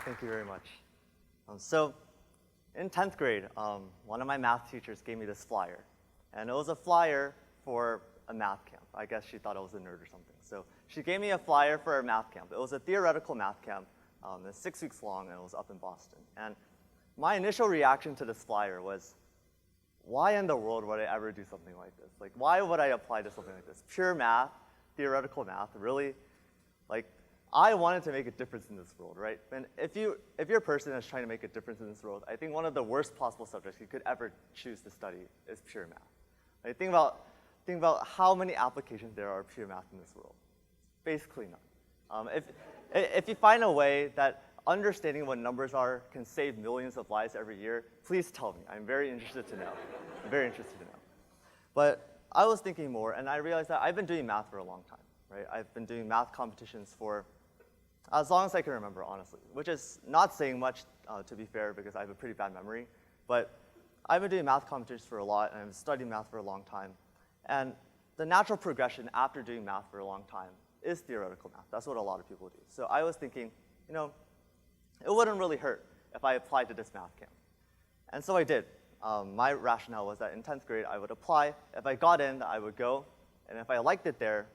Thank you very much. So in 10th grade, one of my math teachers gave me this flyer. And it was a flyer for a math camp. I guess she thought I was a nerd or something. So she gave me a flyer for a math camp. It was a theoretical math camp. It's 6 weeks long, and it was up in Boston. And my initial reaction to this flyer was, why in the world would I ever do something like this? Like, why would I apply to something like this? Pure math, theoretical math, really? Like, I wanted to make a difference in this world, right? And if you're a person that's trying to make a difference in this world, I think one of the worst possible subjects you could ever choose to study is pure math. Like, think about how many applications there are of pure math in this world. Basically none. If you find a way that understanding what numbers are can save millions of lives every year, please tell me. I'm very interested to know. I'm very interested to know. But I was thinking more, and I realized that I've been doing math for a long time, right? I've been doing math competitions for as long as I can remember, honestly, which is not saying much, to be fair, because I have a pretty bad memory. But I've been doing math competitions for a lot, and I've studied math for a long time. And the natural progression after doing math for a long time is theoretical math. That's what a lot of people do. So I was thinking, it wouldn't really hurt if I applied to this math camp. And so I did. My rationale was that in 10th grade, I would apply. If I got in, I would go. And if I liked it there,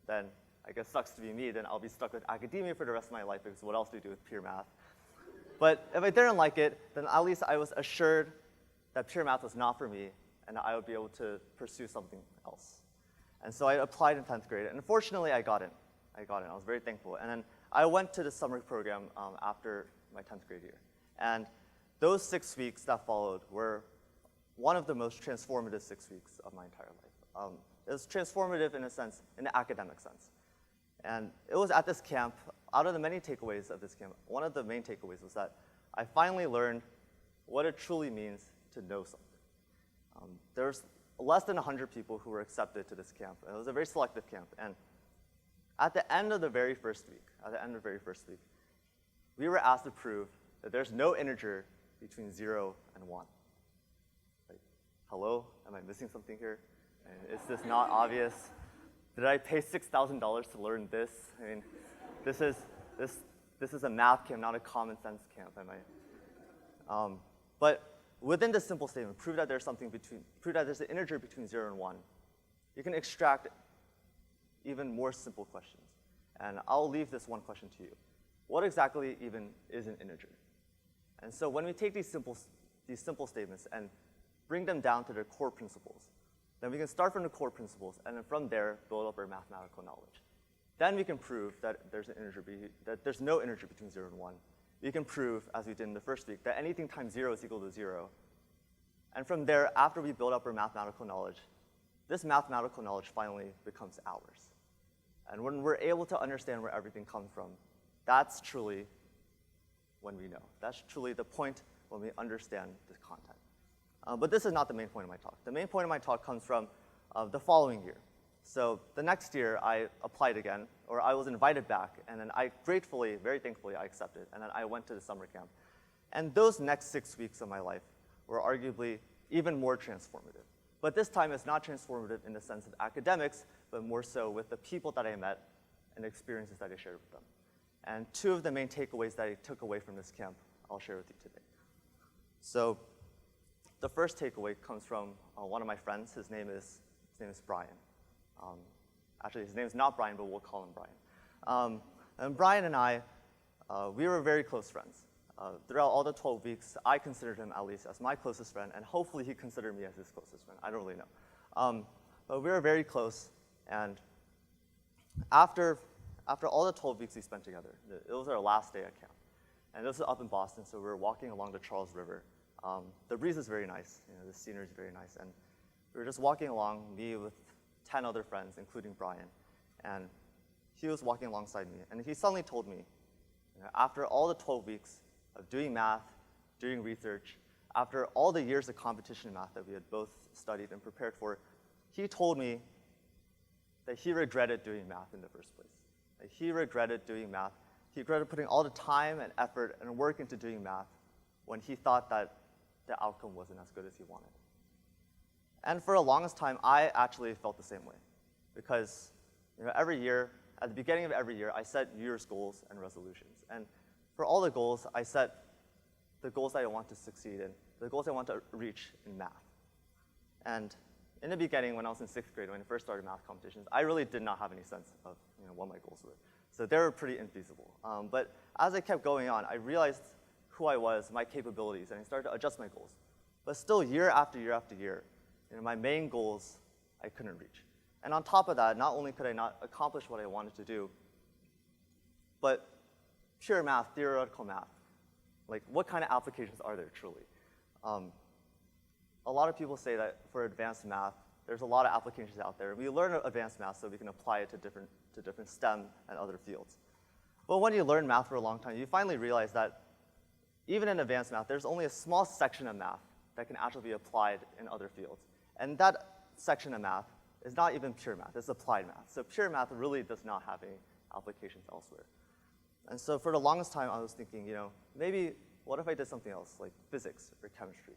then I guess sucks to be me, then I'll be stuck with academia for the rest of my life, because what else do you do with pure math? But if I didn't like it, then at least I was assured that pure math was not for me, and I would be able to pursue something else. And so I applied in 10th grade, and unfortunately I got in. I was very thankful. And then I went to the summer program after my 10th grade year. And those 6 weeks that followed were one of the most transformative 6 weeks of my entire life. It was transformative in a sense, in an academic sense. And it was at this camp, out of the many takeaways of this camp, one of the main takeaways was that I finally learned what it truly means to know something. There's less than 100 people who were accepted to this camp. It was a very selective camp. And at the end of the very first week, we were asked to prove that there's no integer between 0 and 1. Like, hello? Am I missing something here? Is this not obvious? Did I pay $6,000 to learn this? I mean, this is a math camp, not a common sense camp, am I? But within this simple statement, prove that there's an integer between 0 and 1, you can extract even more simple questions. And I'll leave this one question to you. What exactly even is an integer? And so when we take these simple statements and bring them down to their core principles, then we can start from the core principles, and then from there, build up our mathematical knowledge. Then we can prove that there's no integer between 0 and 1. We can prove, as we did in the first week, that anything times 0 is equal to 0. And from there, after we build up our mathematical knowledge, this mathematical knowledge finally becomes ours. And when we're able to understand where everything comes from, that's truly when we know. That's truly the point when we understand the content. But this is not the main point of my talk. The main point of my talk comes from the following year. So the next year, I applied again, or I was invited back, and then I gratefully, very thankfully, I accepted, and then I went to the summer camp. And those next 6 weeks of my life were arguably even more transformative. But this time, it's not transformative in the sense of academics, but more so with the people that I met and the experiences that I shared with them. And 2 of the main takeaways that I took away from this camp, I'll share with you today. So the first takeaway comes from one of my friends. His name is Brian. Actually, his name is not Brian, but we'll call him Brian. And Brian and I, we were very close friends. Throughout all the 12 weeks, I considered him at least as my closest friend, and hopefully he considered me as his closest friend. I don't really know. But we were very close, and after all the 12 weeks we spent together, it was our last day at camp. And this was up in Boston, so we were walking along the Charles River. The breeze is very nice, the scenery is very nice, and we were just walking along, me with 10 other friends, including Brian, and he was walking alongside me, and he suddenly told me, after all the 12 weeks of doing math, doing research, after all the years of competition math that we had both studied and prepared for, he told me that he regretted doing math in the first place. That he regretted doing math. He regretted putting all the time and effort and work into doing math when he thought that the outcome wasn't as good as he wanted. And for the longest time, I actually felt the same way. Because every year, at the beginning of every year, I set New Year's goals and resolutions. And for all the goals, I set the goals that I want to succeed in, the goals I want to reach in math. And in the beginning, when I was in 6th grade, when I first started math competitions, I really did not have any sense of what my goals were. So they were pretty infeasible. But as I kept going on, I realized who I was, my capabilities, and I started to adjust my goals. But still, year after year after year, my main goals I couldn't reach. And on top of that, not only could I not accomplish what I wanted to do, but pure math, theoretical math, like what kind of applications are there truly? A lot of people say that for advanced math, there's a lot of applications out there. We learn advanced math so we can apply it to different STEM and other fields. But when you learn math for a long time, you finally realize that even in advanced math, there's only a small section of math that can actually be applied in other fields. And that section of math is not even pure math, it's applied math. So pure math really does not have any applications elsewhere. And so for the longest time, I was thinking, maybe what if I did something else, like physics or chemistry,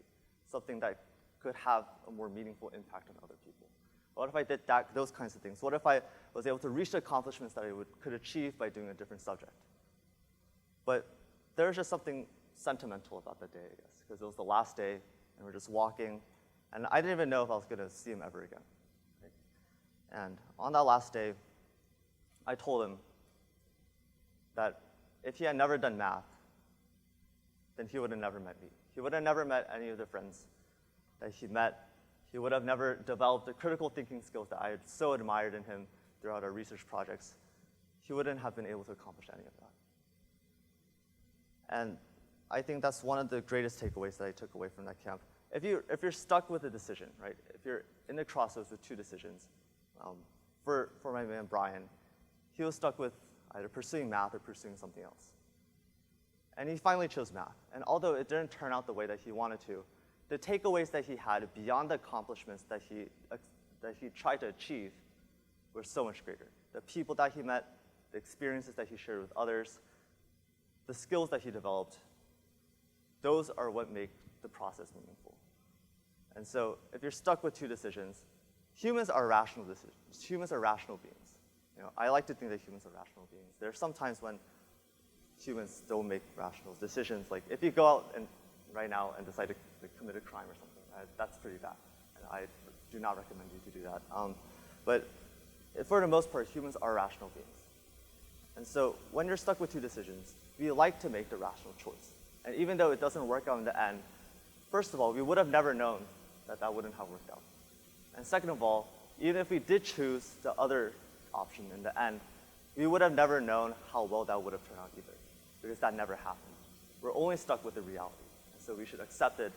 something that could have a more meaningful impact on other people? What if I did those kinds of things? What if I was able to reach the accomplishments that I could achieve by doing a different subject? But there's just something sentimental about that day, I guess, because it was the last day, and we're just walking, and I didn't even know if I was going to see him ever again. Right? And on that last day, I told him that if he had never done math, then he would have never met me. He would have never met any of the friends that he met. He would have never developed the critical thinking skills that I had so admired in him throughout our research projects. He wouldn't have been able to accomplish any of that. And I think that's one of the greatest takeaways that I took away from that camp. If you're stuck with a decision, right? If you're in the crossroads with two decisions, for my man Brian, he was stuck with either pursuing math or pursuing something else. And he finally chose math. And although it didn't turn out the way that he wanted to, the takeaways that he had beyond the accomplishments that he tried to achieve were so much greater. The people that he met, the experiences that he shared with others, the skills that he developed, those are what make the process meaningful. And so if you're stuck with two decisions, humans are rational decisions. Humans are rational beings. I like to think that humans are rational beings. There are some times when humans don't make rational decisions. Like if you go out right now and decide to commit a crime or something, that's pretty bad. And I do not recommend you to do that. But for the most part, humans are rational beings. And so when you're stuck with two decisions, we like to make the rational choice. And even though it doesn't work out in the end, first of all, we would have never known that wouldn't have worked out. And second of all, even if we did choose the other option in the end, we would have never known how well that would have turned out either, because that never happened. We're only stuck with the reality. And so we should accept it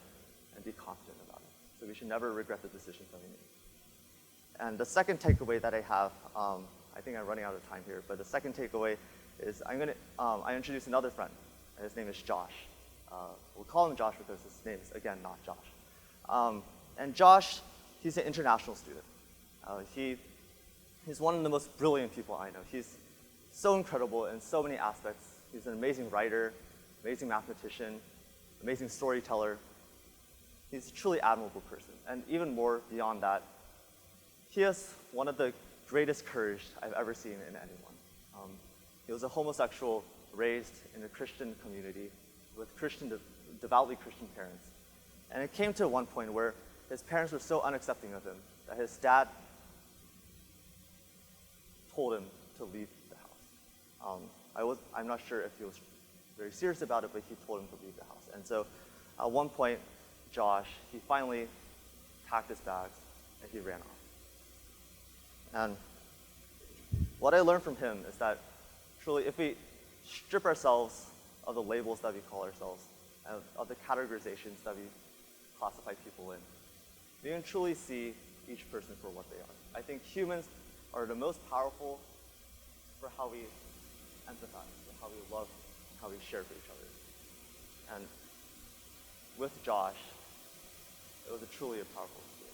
and be confident about it. So we should never regret the decisions that we made. And the second takeaway that I have, I think I'm running out of time here, but the second takeaway is I introduced another friend, and his name is Josh. We'll call him Josh because his name is, again, not Josh. And Josh, he's an international student. He's one of the most brilliant people I know. He's so incredible in so many aspects. He's an amazing writer, amazing mathematician, amazing storyteller. He's a truly admirable person. And even more beyond that, he has one of the greatest courage I've ever seen in anyone. He was a homosexual raised in a Christian community with devoutly Christian parents. And it came to one point where his parents were so unaccepting of him that his dad told him to leave the house. I'm not sure if he was very serious about it, but he told him to leave the house. And so at one point, Josh, he finally packed his bags and he ran off. And what I learned from him is that truly if we strip ourselves of the labels that we call ourselves, and of the categorizations that we classify people in, we can truly see each person for what they are. I think humans are the most powerful for how we empathize, for how we love, how we share for each other. And with Josh, it was truly a powerful experience.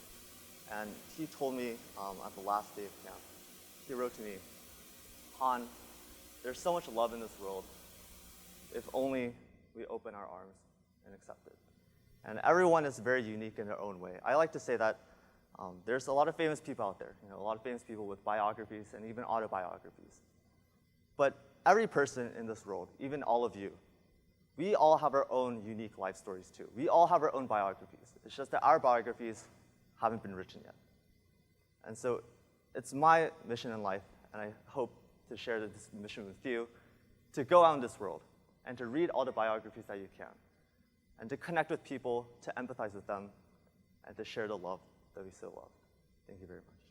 And he told me at the last day of camp, he wrote to me, Han, there's so much love in this world, if only we open our arms and accept it. And everyone is very unique in their own way. I like to say that there's a lot of famous people out there, a lot of famous people with biographies and even autobiographies. But every person in this world, even all of you, we all have our own unique life stories too. We all have our own biographies. It's just that our biographies haven't been written yet. And so it's my mission in life, and I hope to share this mission with you, to go out in this world and to read all the biographies that you can, and to connect with people, to empathize with them, and to share the love that we so love. Thank you very much.